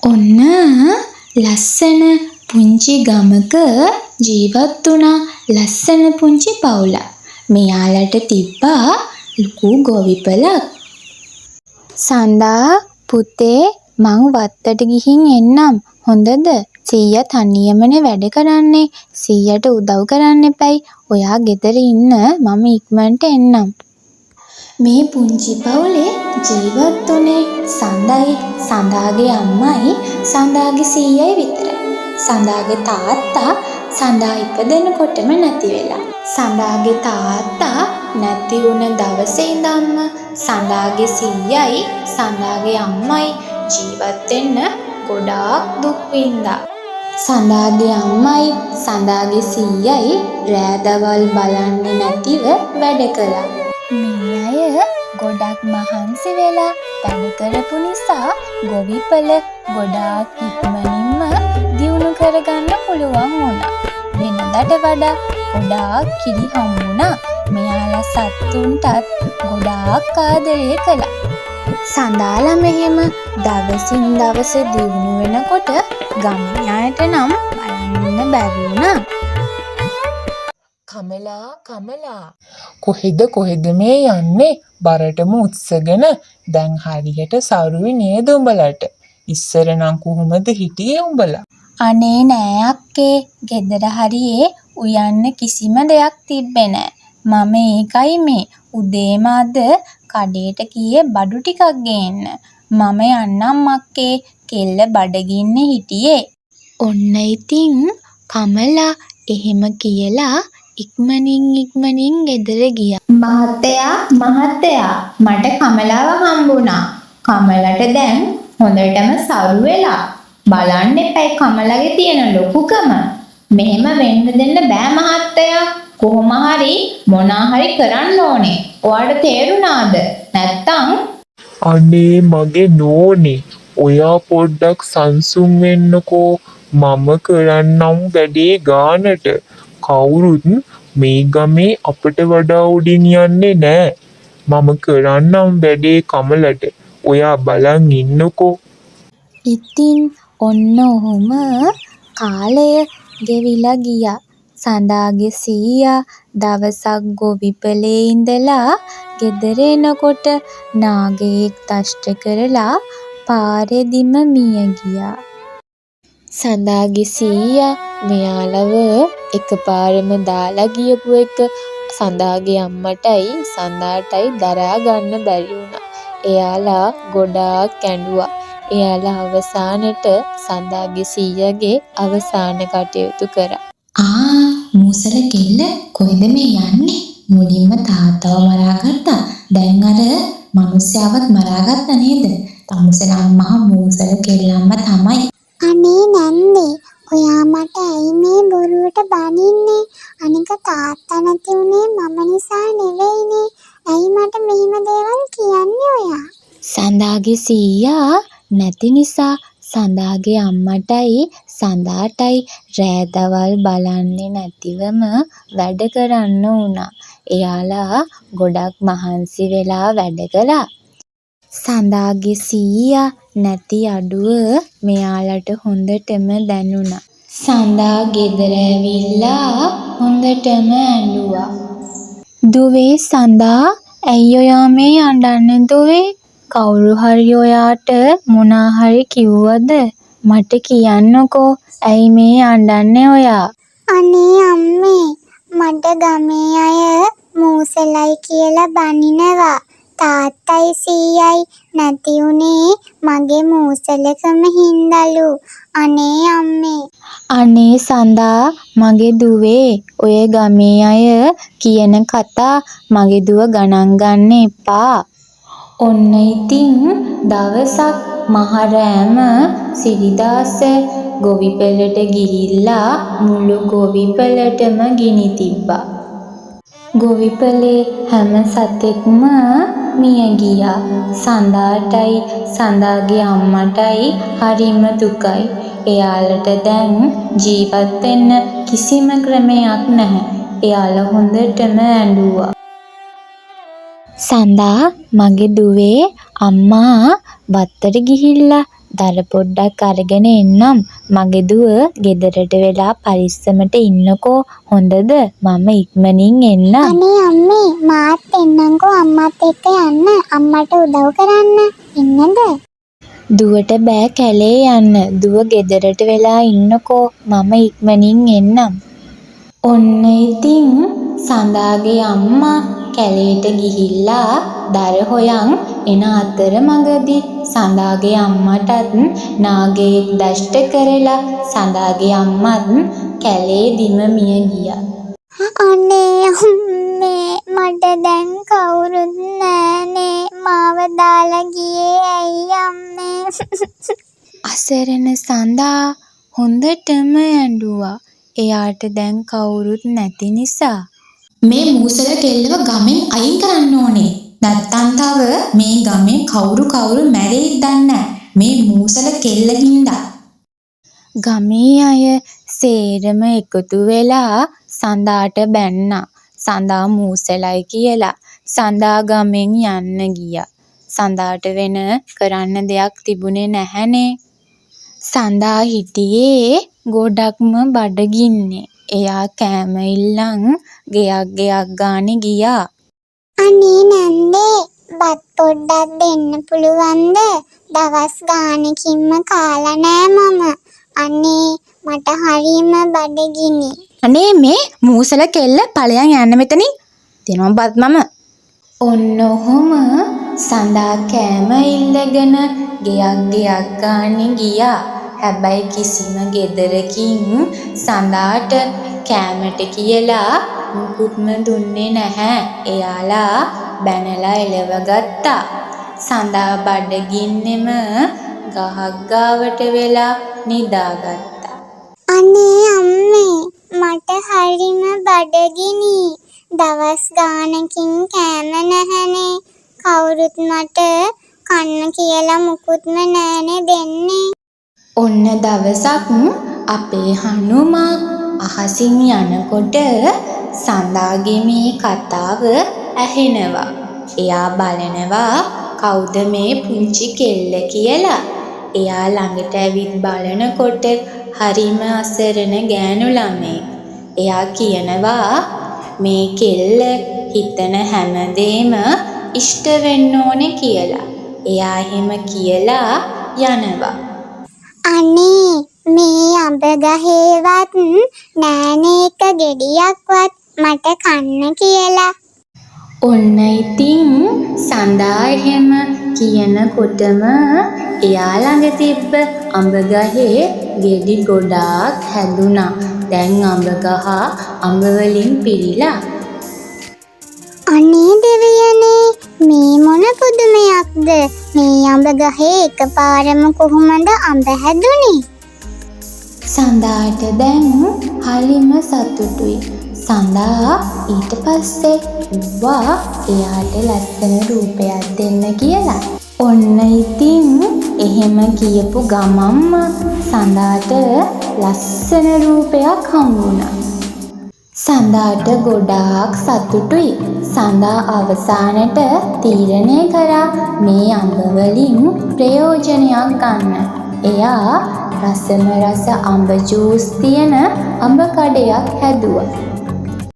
ඔන්න ලස්සන පුංචි ගමක ජීවත් වුණා ලස්සන පුංචි පවුලක්. මෙයාලට තිබ්බා ලොකු ගොවිපලක්. සඳා පුතේ මං වත්තට ගිහින් එන්නම් හොඳද? සීයා තනියමනේ වැඩ කරන්නේ. සීයාට උදව් කරන්න එපයි. ඔයා ගෙදර ඉන්න මම ඉක්මනට එන්නම්. මේ පුංචි පවුලේ ජීවත් වුණේ සඳයි, සඳාගේ අම්මයි, සඳාගේ සීයයි විතරයි. සඳාගේ තාත්තා සඳා ඉපදෙනකොටම නැති වෙලා. සඳාගේ තාත්තා නැති වුණ දවසේ ඉඳන්ම සඳාගේ සීයයි, සඳාගේ අම්මයි ජීවත් වෙන්න ගොඩාක් දුක් විඳා. සඳාගේ අම්මයි, සඳාගේ සීයයි රෑදවල් බලන්නේ නැතිව වැඩ කළා. මේ අය ගොඩක් මහන්සි වෙලා වැඩ කරපු නිසා ගොවිපල ගොඩාක් ඉක්මනින්ම දියුණු කරගන්න පුළුවන් වුණා. වෙනදාට වඩා ගොඩාක් කිරි හම්බුණා. මෙයාලා සත්තුන්ටත් ගොඩාක් ආදරය කළා. සඳාලා මෙහෙම දවසින් දවස දියුණු වෙනකොට ගමේ අයට නම් බලන්න බැරි වුණා. කමලා කොහෙද මේ යන්නේ? බරටම උත්සගෙන දැන් හරියට සරුයි නේද උඹලට? ඉස්සර නම් කොහොමද හිටියේ උඹලා? අනේ නෑ අක්කේ, ගෙදර හරියේ උයන්න කිසිම දෙයක් තිබ්බේ නෑ. මම ඒකයි මේ උදේම අද කඩේට ගියේ බඩු ටිකක් ගේන්න. මම යන්නම් අක්කේ, කෙල්ල බඩගින්නේ හිටියේ. ඔන්න ඉතින් කමලා එහෙම කියලා ඉක්මනින් ගෙදර ගියා. මහත්තයා මට කමලාව හම්බුණා. කමලට දැන් හොඳටම සරු වෙලා. බලන්න එපයි කමලගේ තියෙන ලොකුකම. මෙහෙම වෙන්න දෙන්න බෑ මහත්තයා. කොහොම හරි මොනා හරි කරන්න ඕනේ. ඔයාට තේරුණාද? නැත්තම් අනේ මගේ නෝනේ, ඔයා පොඩ්ඩක් සංසුන් වෙන්නකෝ. මම කරන්නම් වැඩේ ගානට. කවුරුත් මේ ගමේ අපට වඩා උඩින් යන්නේ නෑ. මම කරන්නම් වැඩේ කමලට. ඔයා බලන් ඉන්නකෝ. ඉතින් ඔන්න ඔහොම කාලය ගෙවිලා ගියා. සඳාගේ සීයා දවසක් ගොවිපලේ ඉඳලා ගෙදර එනකොට නාගයෙක් දෂ්ට කරලා පාරේදිම මිය ගියා. සඳාගේ සීයා මෙයාලව එකපාරම දාලා ගියපු එක සඳාගේ අම්මටයි සඳාටයි දරා ගන්න බැරි වුණා. එයාලා ගොඩාක් ඇඬුවා. එයාලා අවසානෙට සඳාගේ සීයාගේ අවසාන කටයුතු කරා. මූසල කෙල්ල කොහෙද මේ යන්නේ? මුලින්ම තාත්තව මරාගත්තා. දැන් අර මිනිස්සාවත් මරාගත්තා නේද? තමුසල අම්මා මූසල කෙල්ලම්ම තමයි. අනේ නැන්දේ, ඔයා මට ඇයි මේ බොරුවට බනින්නේ? අනික තාත්තා නැති උනේ මම නිසා නෙවෙයිනේ. ඇයි මට මෙහෙම දේවල් කියන්නේ ඔයා? සඳාගේ සීයා නැති නිසා සඳාගේ අම්මටයි සඳාටයි රෑදවල් බලන්නේ නැතිවම වැඩ කරන්න වුණා. එයාලා ගොඩක් මහන්සි වෙලා වැඩ කළා. සඳාගේ සීයා නැති අඩුව මෙයාලට හොඳටම දැනුණා. සඳා ගෙදර ඇවිල්ලා හොඳටම ඇඬුවා. දුවේ සඳා, ඇයි ඔයා මේ අඬන්නේ දුවේ? කවුරු හරි ඔයාට මොනා හරි කිව්වද? මට කියන්නකෝ. ඇයි මේ අඬන්නේ ඔයා? අනේ අම්මේ, මට ගමේ අය මූසලයි කියලා බනිනවා. තාත්තයි සීයයි නැති උනේ මගේ මූසලකම හින්දලු. අනේ අම්මේ. අනේ සඳා මගේ දුවේ, ඔය ගමේ අය කියන කතා මගේ දුව ගණන් ගන්න එපා. ඔන්න ඉතින් දවසක් මහරෑම සිරිදාස ගොවිපලට ගිහිල්ලා මුළු ගොවිපලටම ගිනි තිබ්බා. ගොවිපලේ හැම සතෙක්ම මිය ගියා. සඳාටයි සඳාගේ අම්මටයි හරිම දුකයි. එයාලට දැන් ජීවත් වෙන්න කිසිම ක්‍රමයක් නැහැ. එයාලා හොඳටම ඇඬුවා. සඳා මගේ දුවේ, අම්මා වත්තට ගිහිල්ලා දර පොඩ්ඩක් අරගෙන එන්නම්. මගේ දුව ගෙදරට වෙලා පරිස්සමට ඉන්නකෝ. හොඳද? මම ඉක්මනින් එන්නම්. අනේ අම්මේ මාත් එන්නම්කෝ අම්මත් එක්ක යන්න. අම්මට උදව් කරන්න. ඉන්නද? දුවට බෑ කැලේ යන්න. දුව ගෙදරට වෙලා ඉන්නකෝ. මම ඉක්මනින් එන්නම්. ඔන්න ඉතින් සඳාගේ අම්මා කැලේට ගිහිල්ලා දර හොයන් එන අතරමඟදී සඳාගේ අම්මටත් නාගයෙක් දෂ්ට කරලා සඳාගේ අම්මත් කැලේ දිම මිය ගියා. අනේ අම්මේ මට දැන් කවුරුත් නෑනේ. මාව දාලා ගියේ ඇයි අම්මේ? අසරණ සඳා හොඳටම ඇඬුවා. එයාට දැන් කවුරුත් නැති නිසා. මේ මූසල කෙල්ලව ගමෙන් අයින් කරන්න ඕනේ. නැත්තම් තව මේ ගමේ කවුරු මැරෙයිද දන්නේ නැහැ. මේ මූසල කෙල්ල හින්දා. ගමේ අය සේරම එකතු වෙලා සඳාට බැන්නා. සඳා මූසලයි කියලා. සඳා ගමෙන් යන්න ගියා. සඳාට වෙන කරන්න දෙයක් තිබුණේ නැහැනේ. සඳා හිටියේ ගොඩක්ම බඩගින්නේ. එයා කෑම ඉල්ලන් ගෙයක් ගානේ ගියා. අනේ නන්දේ බත් පොඩ්ඩක් දෙන්න පුළුවන්ද? දවස් ගානකින්ම කාලා නෑ මම. අනේ මට හරියම බඩගිනි. අනේ මේ මූසල කෙල්ල ඵලයන් යන්න මෙතනින්. දෙනවා බත් මම. ඔන්න ඔහොම සඳා කෑම ඉල්ලගෙන ගෙයක් ගානේ ගියා. හැබැයි කිසිම ගෙදරකින් සඳාට කෑමට කියලා මුකුත්ම දුන්නේ නැහැ. එයාලා බැනලා එලවගත්තා. සඳා බඩගින්නෙම ගහක් ගාවට වෙලා නිදාගත්තා. අනේ අම්මේ මට හරිම බඩගිනි. දවස් ගානකින් කෑම නැහැනේ. කවුරුත් මට කන්න කියලා මුකුත්ම නෑනේ දෙන්නේ. ඔන්න දවසක් අපේ හනුමා අහසින් යනකොට සඳාගේ මේ කතාව ඇහෙනවා. එයා බලනවා කවුද මේ පුංචි කෙල්ල කියලා. එයා ළඟට ඇවිත් බලනකොට හරිම අසරණ ගෑනු ළමෙක්. එයා කියනවා මේ කෙල්ල හිතන හැමදේම ඉෂ්ට වෙන්න ඕනේ කියලා. එයා එහෙම කියලා යනවා. අනේ මේ අඹ ගහේවත් නෑනේ එක ගෙඩියක්වත් මට කන්න කියලා. ඔන්න ඉතින් සඳා එහෙම කියනකොටම එයා ළඟ තිබ්බ අඹ ගහේ ගෙඩි ගොඩාක් හැදුනා. දැන් අඹ ගහ අඹ වලින් පිරීලා. අනේ දෙවියනේ මේ මොන පුදුමයක්ද? මේ අඹ ගහේ එකපාරම කොහොමද අඹ හැදුනේ? සඳාට දැන් හරිම සතුටුයි. සඳා ඊට පස්සේ කිව්වා එයාට ලස්සන රූපයක් දෙන්න කියලා. ඔන්න ඉතින් එහෙම කියපු ගමම්ම සඳාට ලස්සන රූපයක් හම්බුණා. සඳාට ගොඩාක් සතුටුයි. සඳා අවසානට තීරණය කරා මේ අඹ වලින් ප්‍රයෝජනයක් ගන්න. එයා රසම රස අඹ ජූස් තියෙන අඹ කඩයක් හැදුවා.